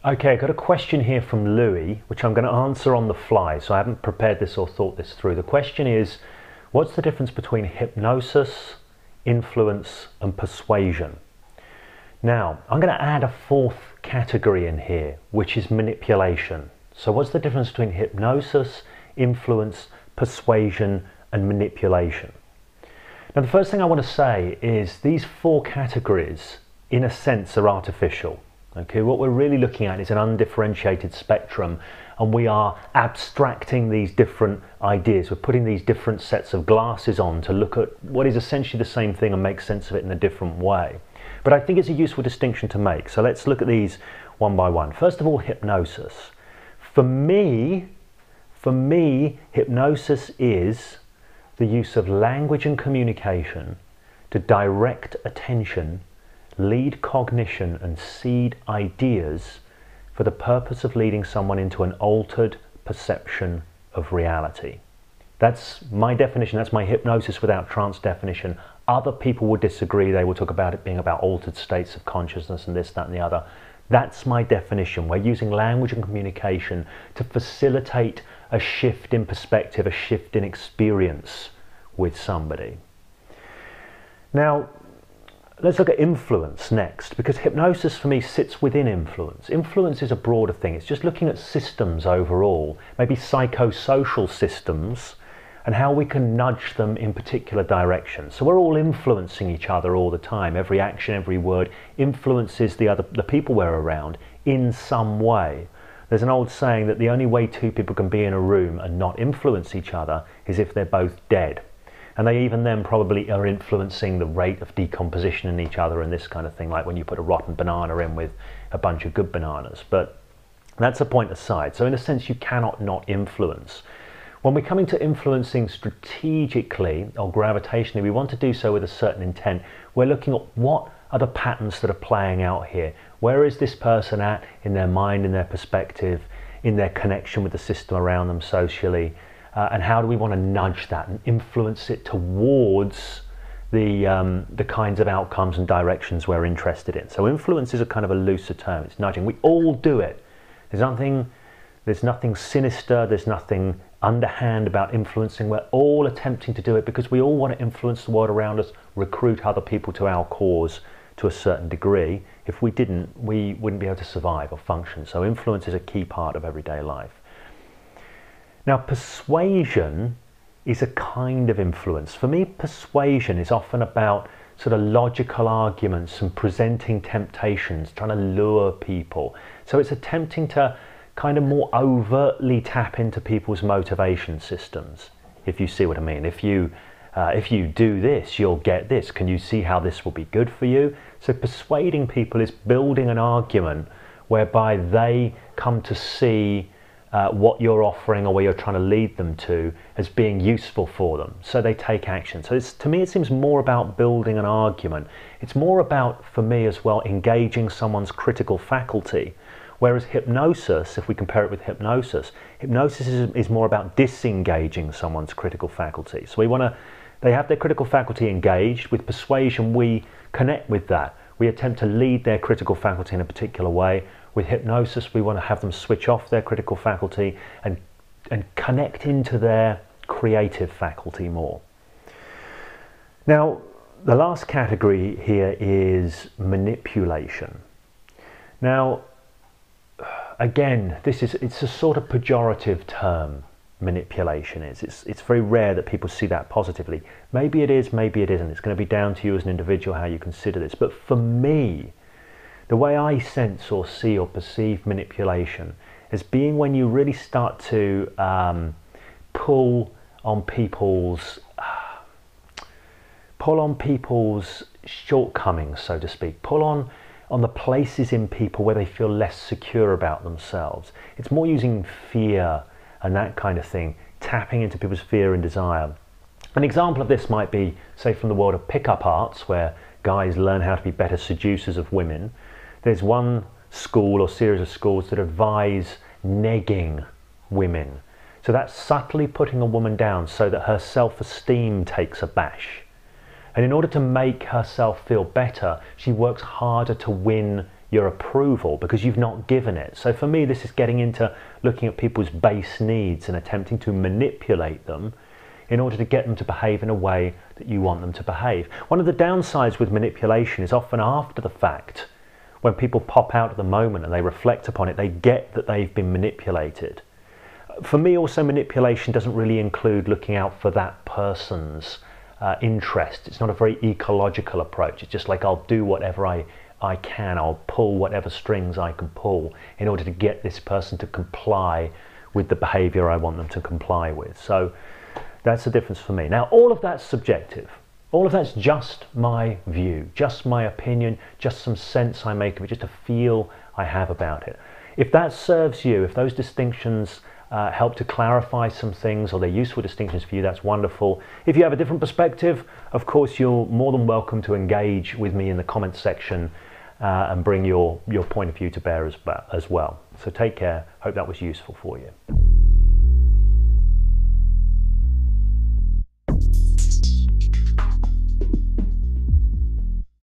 Okay, I've got a question here from Louis, which I'm going to answer on the fly, so I haven't prepared this or thought this through. The question is, what's the difference between hypnosis, influence, and persuasion? Now, I'm going to add a fourth category in here, which is manipulation. So what's the difference between hypnosis, influence, persuasion, and manipulation? Now, the first thing I want to say is these four categories, in a sense, are artificial. Okay, what we're really looking at is an undifferentiated spectrum, and we are abstracting these different ideas. We're putting these different sets of glasses on to look at what is essentially the same thing and make sense of it in a different way. But I think it's a useful distinction to make. So let's look at these one by one. First of all, hypnosis. For me, hypnosis is the use of language and communication to direct attention, lead cognition, and seed ideas for the purpose of leading someone into an altered perception of reality. That's my definition, that's my hypnosis without trance definition. Other people will disagree, they will talk about it being about altered states of consciousness and this, that, and the other. That's my definition. We're using language and communication to facilitate a shift in perspective, a shift in experience with somebody. Now, let's look at influence next, because hypnosis for me sits within influence. Influence is a broader thing. It's just looking at systems overall, maybe psychosocial systems, and how we can nudge them in particular directions. So we're all influencing each other all the time. Every action, every word influences the people we're around in some way. There's an old saying that the only way two people can be in a room and not influence each other is if they're both dead. And they even then probably are influencing the rate of decomposition in each other and this kind of thing, like when you put a rotten banana in with a bunch of good bananas. But that's a point aside. So in a sense, you cannot not influence. When we're coming to influencing strategically or gravitationally, we want to do so with a certain intent. We're looking at what are the patterns that are playing out here. Where is this person at in their mind, in their perspective, in their connection with the system around them socially? And how do we want to nudge that and influence it towards the kinds of outcomes and directions we're interested in? So influence is a kind of a looser term. It's nudging. We all do it. There's nothing sinister. There's nothing underhand about influencing. We're all attempting to do it because we all want to influence the world around us, recruit other people to our cause to a certain degree. If we didn't, we wouldn't be able to survive or function. So influence is a key part of everyday life. Now, persuasion is a kind of influence. For me, persuasion is often about sort of logical arguments and presenting temptations, trying to lure people. So it's attempting to kind of more overtly tap into people's motivation systems, if you see what I mean. If you do this, you'll get this. Can you see how this will be good for you? So persuading people is building an argument whereby they come to see what you're offering or where you're trying to lead them to as being useful for them, so they take action. So to me, it seems more about building an argument. It's more about, for me as well, engaging someone's critical faculty. Whereas hypnosis, if we compare it with hypnosis, hypnosis is more about disengaging someone's critical faculty. So they have their critical faculty engaged. With persuasion, we connect with that. We attempt to lead their critical faculty in a particular way. With hypnosis, we want to have them switch off their critical faculty and connect into their creative faculty more. Now, the last category here is manipulation. Now, again, it's a sort of pejorative term, manipulation is. It's very rare that people see that positively. Maybe it is, maybe it isn't. It's going to be down to you as an individual how you consider this. But for me, the way I sense or see or perceive manipulation is being when you really start to pull on people's shortcomings, so to speak. Pull on the places in people where they feel less secure about themselves. It's more using fear and that kind of thing, tapping into people's fear and desire. An example of this might be, say, from the world of pickup arts, where guys learn how to be better seducers of women. There's one school or series of schools that advise negging women. So that's subtly putting a woman down so that her self-esteem takes a bash. And in order to make herself feel better, she works harder to win your approval because you've not given it. So for me, this is getting into looking at people's base needs and attempting to manipulate them in order to get them to behave in a way that you want them to behave. One of the downsides with manipulation is often after the fact, when people pop out at the moment and they reflect upon it, they get that they've been manipulated. For me also, manipulation doesn't really include looking out for that person's interest. It's not a very ecological approach. It's just like, I'll do whatever I can, I'll pull whatever strings I can pull in order to get this person to comply with the behavior I want them to comply with. So that's the difference for me. Now, all of that's subjective. All of that's just my view, just my opinion, just some sense I make of it, just a feel I have about it. If that serves you, if those distinctions help to clarify some things, or they're useful distinctions for you, that's wonderful. If you have a different perspective, of course, you're more than welcome to engage with me in the comments section and bring your point of view to bear as well. So take care. Hope that was useful for you.